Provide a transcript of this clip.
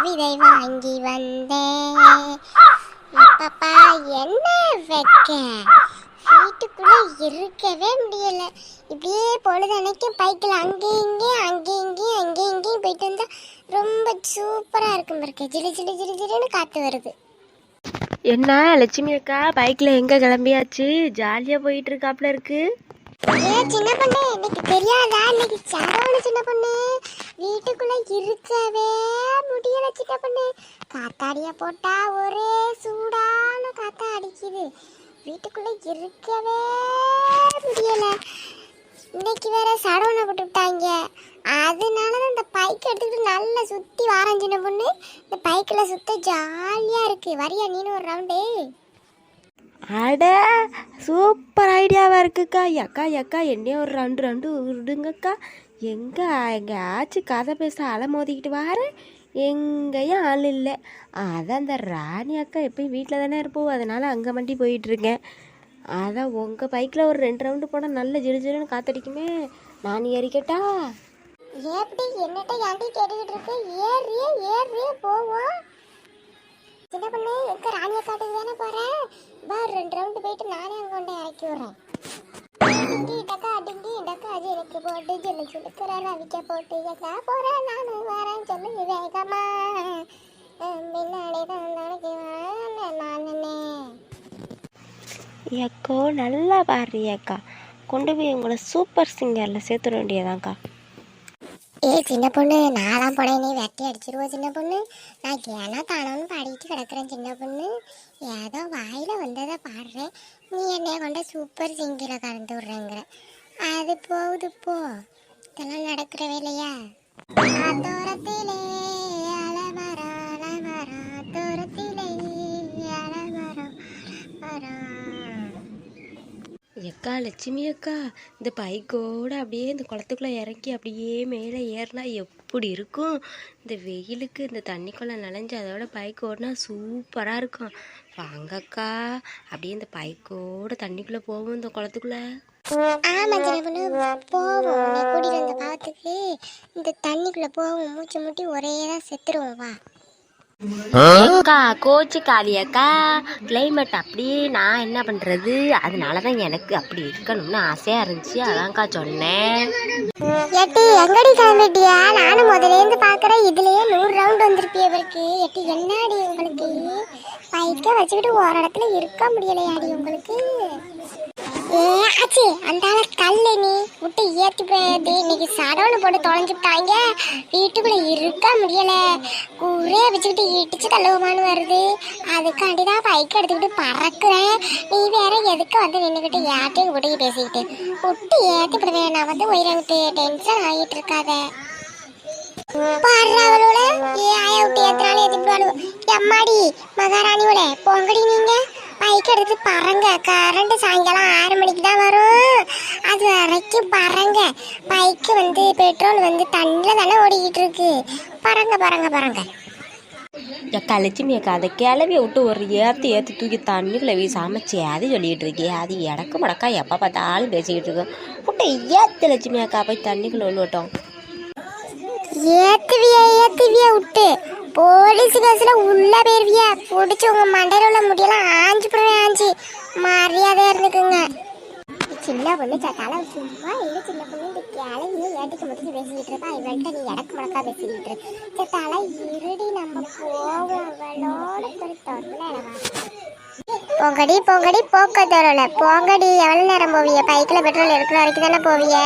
கவிதை வாங்கி வந்தேன். பாப்பா என்ன வைக்க வீட்டுக்குள்ள இருக்கவே முடியல. இப்படியே பொழுது அன்னைக்கும் பைக்கில் அங்கேயும் இங்கேயும் போயிட்டு வந்தா ரொம்ப சூப்பரா இருக்கும். இருக்கு ஜிலு ஜிலு ஜிலு ஜிலுன்னு காத்து வருது. என்ன லட்சுமி அக்கா பைக்ல எங்க கிளம்பியாச்சு? ஜாலியா போயிட்டு இருக்காப்ல இருக்கு. சின்ன பொண்ணு இன்னைக்கு தெரியாதா? இன்னைக்கு சரவண சின்ன பொண்ணு வீட்டுக்குள்ள இருக்கவே முடியல. சின்ன பொண்ணு காத்தாடிய போட்டா ஒரே சூடான காத்தா அடிக்குது. வீட்டுக்குள்ள இருக்கவே முடியல. இன்னைக்கு வேற சடவுனை போட்டு விட்டாங்க. அதனாலதான் இந்த பைக் எடுத்துக்கிட்டு நல்லா சுத்தி வாரம் சின்ன பொண்ணு. இந்த பைக்ல சுத்த ஜாலியா இருக்கு. வரியா நீனு ஒரு ரவுண்டு? அட சூப்பர் ஐடியாவாக இருக்குக்கா. அக்கா என்னையும் ஒரு ரெண்டு விடுங்கக்கா. எங்கேயாச்சும் கதை பேச அலை மோதிக்கிட்டு வார எங்கேயும் ஆள் இல்லை. அதான் அந்த ராணி அக்கா எப்பயும் வீட்டில் தானே இருப்போம், அதனால் அங்கே மண்டி போயிட்டுருக்கேன். அதான் உங்கள் பைக்கில் ஒரு 2 ரவுண்டு போனால் நல்ல ஜிலு ஜிலுன்னு காத்தடிக்குமே. நான் ஏறிக்கட்டா? எப்படி என்னட்ட யாண்டி கேட்டுக்கிட்டு இருக்கு? ஏறியே போவோம். சின்ன பொண்ணு எங்க ராணியை காட்டுக்கு தானே போறேன். பா 2 ரவுண்டு போயிட்டு நானே அங்க கொண்டு இறக்கி விடுறேன். டிங்கி டக்கா அது எனக்கு போட்டு சொல்லு சொல்லுக்கிற ரவிக்க போட்டு எக்கா போறேன் நானு வரேன் சொல்லு வேகமா பின்னாடி தான் நாளைக்கு நானே. ஏக்கோ நல்லா பாரு அக்கா. கொண்டு போய் உங்களை சூப்பர் சிங்கரில் சேர்த்துட வேண்டியதாங்க்கா. சின்ன பொண்ணு நான்லாம் போனேன், நீ வெட்டி அடிச்சிருவோம் சின்ன பொண்ணு. நான் ஏன்னா தானோன்னு பாடிட்டு கிடக்குறேன் சின்ன பொண்ணு. ஏதோ வாயில வந்ததை பாடுறேன், நீ என்னைய கொண்ட சூப்பர் சிங்கில கலந்து விடுறேங்கிற. அது போகுது போ, இதெல்லாம் நடக்கிற வேலையா? தூரத்திலே அலமரம் தூரத்திலே அலமரம். அக்கா லட்சுமி அக்கா, இந்த பைக்கோடு அப்படியே இந்த குளத்துக்குள்ளே இறக்கி அப்படியே மேலே ஏறினா எப்படி இருக்கும்? இந்த வெயிலுக்கு இந்த தண்ணிக்குள்ளே நனைஞ்சு அதோட பைக் ஓடினா சூப்பராக இருக்கும். வாங்கக்கா அப்படியே இந்த பைக்கோடு தண்ணிக்குள்ளே போவோம் இந்த குளத்துக்குள்ளே. ஆமா சின்ன பொண்ணு போவோம். உன்னை கூட்டிட்டு வந்த பாவத்துக்கு இந்த தண்ணிக்குள்ள போவோம். மூச்சு முட்டி ஒரே தான் செத்துருவோம். வா அக்கா கோச்சு காலியாக்கா. கிளைமேட் அப்படியே நான் என்ன பண்ணுறது, அதனால தான் எனக்கு அப்படி இருக்கணும்னு ஆசையாக இருந்துச்சு, அதான்க்கா சொன்னேன். எட்டி எங்கடி கிளம்பிட்டியா? நானும் முதலேருந்து பார்க்குறேன். இதுலேயே 100 ரவுண்ட் வந்திருப்பிய இவருக்கு. எட்டி என்னடி உங்களுக்கு பைக்கை வச்சுக்கிட்டு ஒரு இடத்துல இருக்க முடியலையாடி உங்களுக்கு? ஆச்சு அந்த கல்லு நீ விட்டு ஏற்றி போயது. இன்னைக்கு சடவுன்னு போட்டு தொலைஞ்சுட்டாங்க. வீட்டுக்குள்ள இருக்க முடியல. கூரே வச்சுக்கிட்டு இடிச்சு தள்ளுவமானு வருது. அதுக்காண்டிதான் பைக் எடுத்துக்கிட்டு பறக்குறேன். நீ வேற எதுக்கு வந்து நின்றுக்கிட்டு யார்ட்டையும் விட்டு பேசிக்கிட்டு விட்டு ஏற்றி விடுவேன். நான் வந்து உயிரங்கிட்டு டென்ஷன் ஆகிட்டு இருக்காத. பாடுறவளோட ஆயா விட்டு ஏத்தினாலும் ஏற்றிடுவாளு. எம்மாடி மகாராணியோட பொங்கடி நீங்க பைக் எடுத்து பறங்க. கரண்ட் சாயங்காலம் 6 மணிக்கு தான் வரும். அது வரைக்கும் பறங்க. பைக்கு வந்து பெட்ரோல் வந்து தண்ணியில் தானே ஓடிக்கிட்டு இருக்கு. பறங்க. அக்கா லட்சுமி அக்கா, அதை கிளவியை விட்டு ஒரு ஏற்றி தூக்கி தண்ணிக்குள்ளே வீசாமல் அது சொல்லிக்கிட்டு இருக்கே. அது இடக்கு மடக்கா எப்போ பார்த்தாலும் பேசிக்கிட்டு இருக்கோம். விட்டு ஏற்று லட்சுமி அக்கா போய் தண்ணிக்குள்ளே விட்டோம். ஏத்துவியா விட்டு போலீஸ் கேஸ்ல உள்ள போயிருவியா? பிடிச்சி உங்க மண்டையில உள்ள முடியெல்லாம் ஆஞ்சு போடுவேன். ஆஞ்சு மரியாதையா இருந்துக்குங்க. சின்ன பொண்ணு சட்டால சும்மா இல்லை. சின்ன பொண்ணு இந்த கிளையும் ஏட்டிக்கு முடிச்சு பேசிக்கிட்டு இருப்பா. இவள்கிட்ட நீ இடக்கு முடக்கா பேசிக்கிட்டு சட்டால இருடி. நம்ம போவோம் அவளோட போய் தொடர்ல. பொங்கடி போக்க தரல. பொங்கடி எவ்வளவு நேரம் போவிய? பைக்கில் பெட்ரோல் எடுக்கிற வரைக்கும் தானே போவிய?